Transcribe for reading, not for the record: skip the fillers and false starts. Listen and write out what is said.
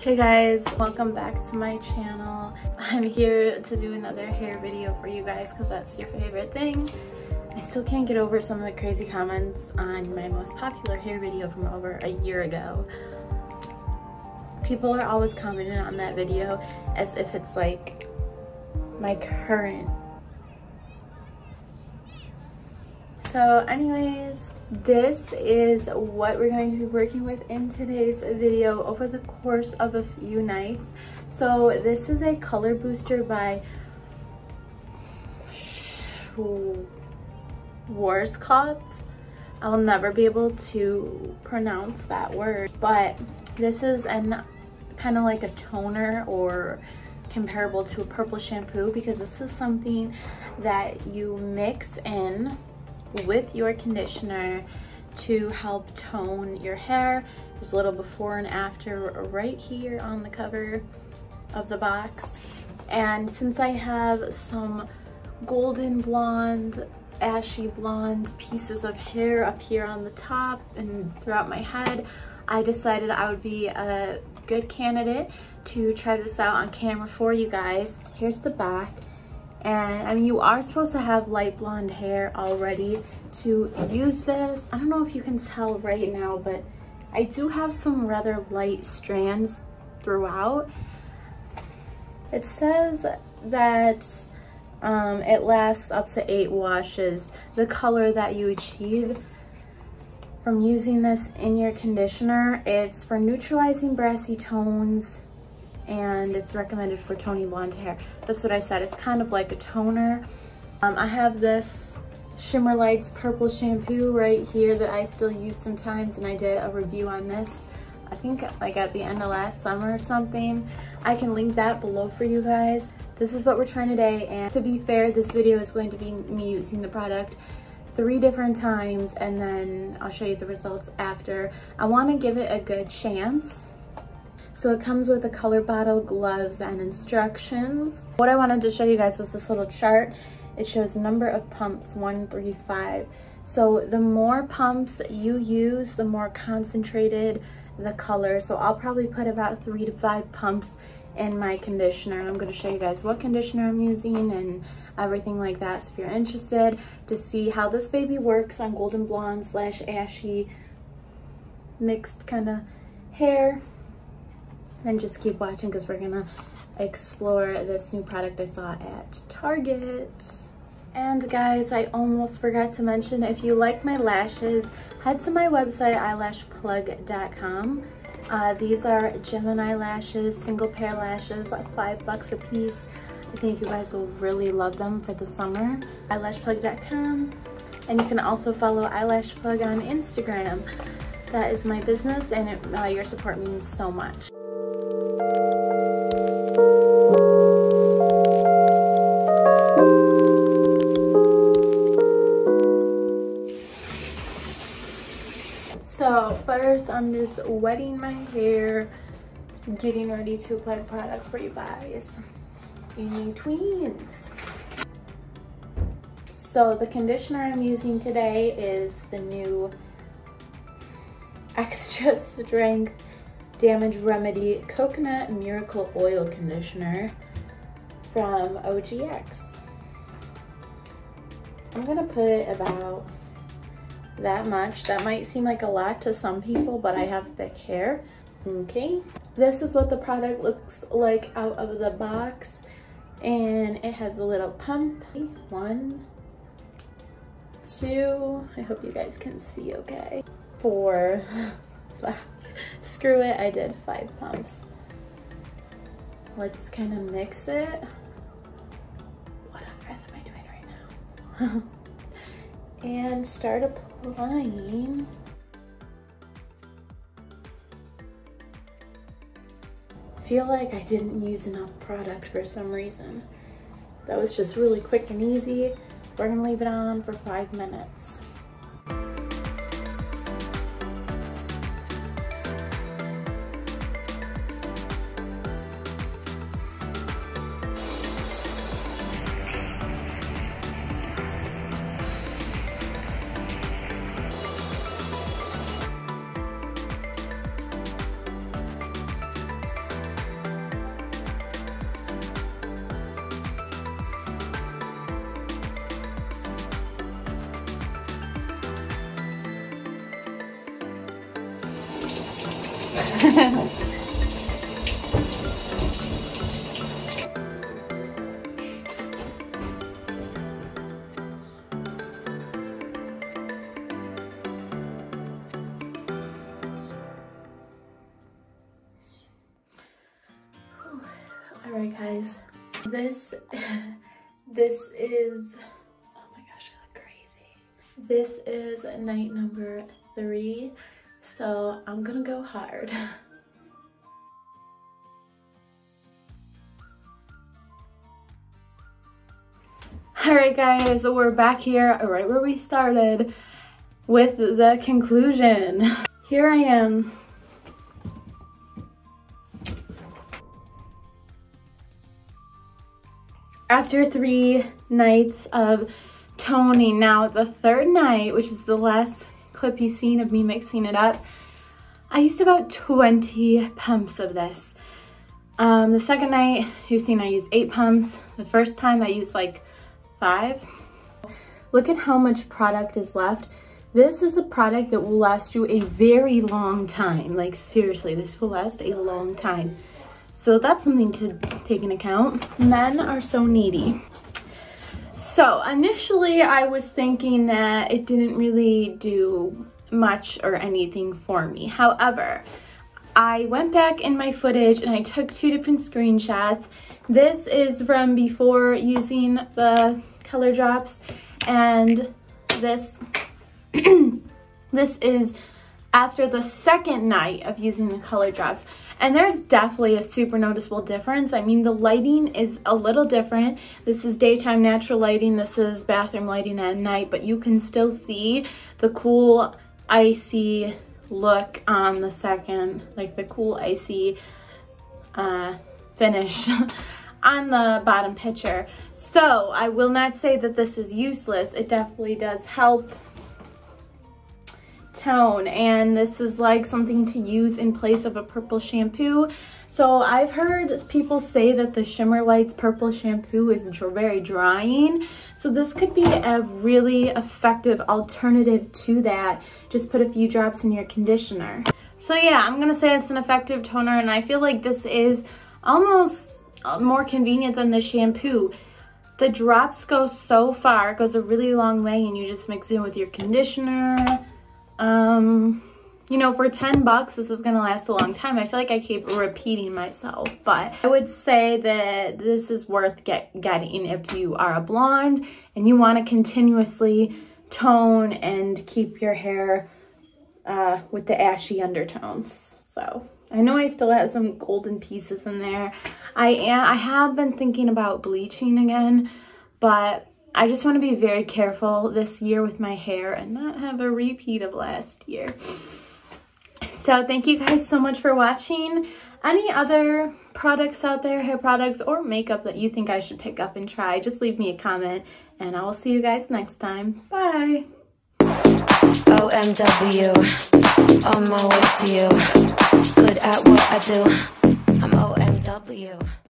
Hey guys, welcome back to my channel. I'm here to do another hair video for you guys because that's your favorite thing. I still can't get over some of the crazy comments on my most popular hair video from over a year ago. People are always commenting on that video as if it's like my current. So anyways, this is what we're going to be working with in today's video over the course of a few nights. So this is a color booster by Schwarzkopf. I'll never be able to pronounce that word, but this is an kind of like a toner or comparable to a purple shampoo, because this is something that you mix in with your conditioner to help tone your hair. There's a little before and after right here on the cover of the box. And since I have some golden blonde, ashy blonde pieces of hair up here on the top and throughout my head, I decided I would be a good candidate to try this out on camera for you guys. Here's the back. And I mean, you are supposed to have light blonde hair already to use this. I don't know if you can tell right now, but I do have some rather light strands throughout. It says that it lasts up to 8 washes. The color that you achieve from using this in your conditioner, it's for neutralizing brassy tones, and it's recommended for toning blonde hair. That's what I said. It's kind of like a toner. I have this Shimmer Lights purple shampoo right here that I still use sometimes, and I did a review on this, I think like at the end of last summer or something. I can link that below for you guys. This is what we're trying today, and to be fair, this video is going to be me using the product 3 different times, and then I'll show you the results after. I want to give it a good chance. So it comes with a color bottle, gloves, and instructions. What I wanted to show you guys was this little chart. It shows number of pumps, 1, 3, 5. So the more pumps you use, the more concentrated the color. So I'll probably put about 3 to 5 pumps in my conditioner. And I'm going to show you guys what conditioner I'm using and everything like that. So if you're interested to see how this baby works on golden blonde / ashy mixed kind of hair, then just keep watching, because we're gonna explore this new product I saw at Target. And guys, I almost forgot to mention, if you like my lashes, head to my website, eyelashplug.com. These are Gemini lashes, single pair lashes, like $5 a piece. I think you guys will really love them for the summer. Eyelashplug.com. And you can also follow eyelashplug on Instagram. That is my business, and your support means so much. So first, I'm just wetting my hair, getting ready to apply the product for you guys. You tweens. So the conditioner I'm using today is the new Extra Strength Damage Remedy Coconut Miracle Oil Conditioner from OGX. I'm gonna put about that much. That might seem like a lot to some people, but I have thick hair. Okay, this is what the product looks like out of the box, and it has a little pump. 1, 2, I hope you guys can see okay. 4, 5. Screw it, I did 5 pumps. Let's kind of mix it. What on earth am I doing right now? And start applying. I feel like I didn't use enough product for some reason. That was just really quick and easy. We're gonna leave it on for 5 minutes. Alright guys, this is, oh my gosh, I look crazy. This is night number 3, so I'm gonna go hard. Alright guys, we're back here right where we started with the conclusion. Here I am. After 3 nights of toning. Now the 3rd night, which is the last clip you've seen of me mixing it up, I used about 20 pumps of this. The 2nd night, you've seen I used 8 pumps. The first time I used like 5. Look at how much product is left. This is a product that will last you a very long time. Like seriously, this will last a long time. So that's something to take into account. Men are so needy. So initially I was thinking that it didn't really do much or anything for me. However, I went back in my footage and I took 2 different screenshots. This is from before using the color drops, and this this is after the 2nd night of using the color drops. And there's definitely a super noticeable difference. I mean, the lighting is a little different. This is daytime natural lighting. This is bathroom lighting at night, but you can still see the cool icy look on the 2nd, like the cool icy finish on the bottom picture. So I will not say that this is useless. It definitely does help tone, and this is like something to use in place of a purple shampoo. So I've heard people say that the Shimmer Lights purple shampoo is very drying, so this could be a really effective alternative to that. Just put a few drops in your conditioner. So yeah, I'm gonna say it's an effective toner, and I feel like this is almost more convenient than the shampoo. The drops go so far, it goes a really long way, and you just mix it with your conditioner. You know, for 10 bucks, this is gonna last a long time. I feel like I keep repeating myself, but I would say that this is worth getting if you are a blonde and you want to continuously tone and keep your hair with the ashy undertones. So I know I still have some golden pieces in there. I have been thinking about bleaching again, but I just want to be very careful this year with my hair and not have a repeat of last year. So thank you guys so much for watching. Any other products out there, hair products or makeup that you think I should pick up and try, just leave me a comment, and I will see you guys next time. Bye. OMW, on my way to you. Good at what I do. I'm OMW.